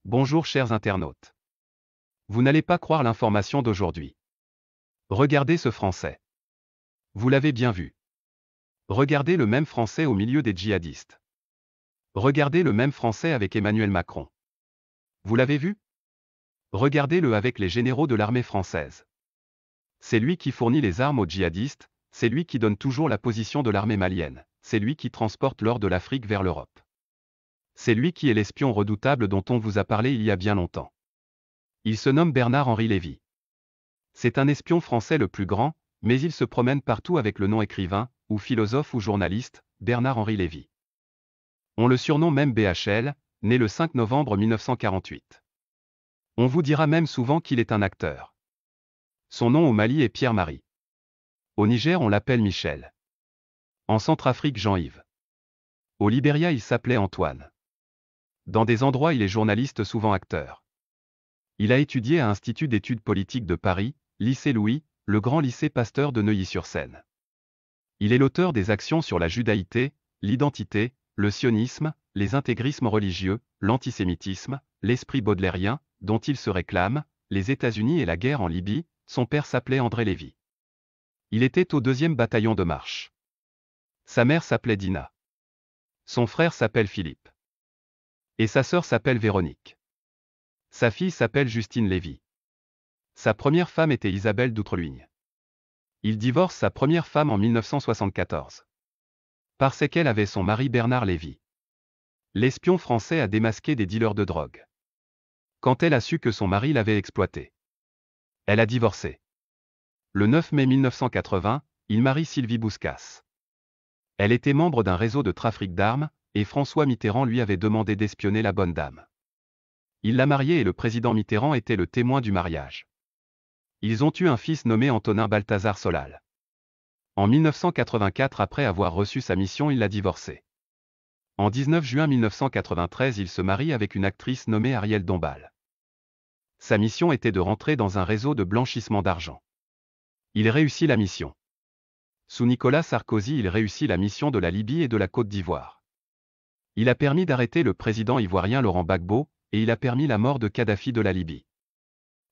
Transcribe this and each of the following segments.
Bonjour chers internautes. Vous n'allez pas croire l'information d'aujourd'hui. Regardez ce Français. Vous l'avez bien vu. Regardez le même Français au milieu des djihadistes. Regardez le même Français avec Emmanuel Macron. Vous l'avez vu? Regardez-le avec les généraux de l'armée française. C'est lui qui fournit les armes aux djihadistes, c'est lui qui donne toujours la position de l'armée malienne, c'est lui qui transporte l'or de l'Afrique vers l'Europe. C'est lui qui est l'espion redoutable dont on vous a parlé il y a bien longtemps. Il se nomme Bernard-Henri Lévy. C'est un espion français le plus grand, mais il se promène partout avec le nom écrivain, ou philosophe ou journaliste, Bernard-Henri Lévy. On le surnomme même BHL, né le 5 novembre 1948. On vous dira même souvent qu'il est un acteur. Son nom au Mali est Pierre-Marie. Au Niger on l'appelle Michel. En Centrafrique Jean-Yves. Au Libéria il s'appelait Antoine. Dans des endroits il est journaliste souvent acteur. Il a étudié à Institut d'études politiques de Paris, lycée Louis, le grand lycée Pasteur de Neuilly-sur-Seine. Il est l'auteur des actions sur la judaïté, l'identité, le sionisme, les intégrismes religieux, l'antisémitisme, l'esprit baudelairien, dont il se réclame, les États-Unis et la guerre en Libye. Son père s'appelait André Lévy. Il était au 2e bataillon de marche. Sa mère s'appelait Dina. Son frère s'appelle Philippe. Et sa sœur s'appelle Véronique. Sa fille s'appelle Justine Lévy. Sa première femme était Isabelle d'Outreluigne. Il divorce sa première femme en 1974. Parce qu'elle avait son mari Bernard Lévy. L'espion français a démasqué des dealers de drogue. Quand elle a su que son mari l'avait exploité, elle a divorcé. Le 9 mai 1980, il marie Sylvie Bouscas. Elle était membre d'un réseau de trafic d'armes, et François Mitterrand lui avait demandé d'espionner la bonne dame. Il l'a mariée et le président Mitterrand était le témoin du mariage. Ils ont eu un fils nommé Antonin Balthazar Solal. En 1984, après avoir reçu sa mission, il l'a divorcée. En 19 juin 1993, il se marie avec une actrice nommée Ariel Dombal. Sa mission était de rentrer dans un réseau de blanchissement d'argent. Il réussit la mission. Sous Nicolas Sarkozy, il réussit la mission de la Libye et de la Côte d'Ivoire. Il a permis d'arrêter le président ivoirien Laurent Gbagbo, et il a permis la mort de Kadhafi de la Libye.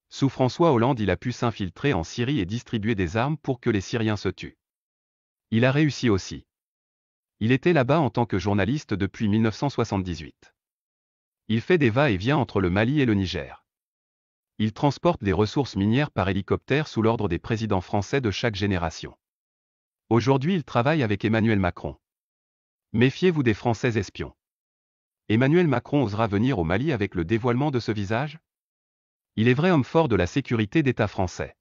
Sous François Hollande, il a pu s'infiltrer en Syrie et distribuer des armes pour que les Syriens se tuent. Il a réussi aussi. Il était là-bas en tant que journaliste depuis 1978. Il fait des va-et-vient entre le Mali et le Niger. Il transporte des ressources minières par hélicoptère sous l'ordre des présidents français de chaque génération. Aujourd'hui, il travaille avec Emmanuel Macron. Méfiez-vous des Français espions. Emmanuel Macron osera venir au Mali avec le dévoilement de ce visage? Il est vrai homme fort de la sécurité d'État français.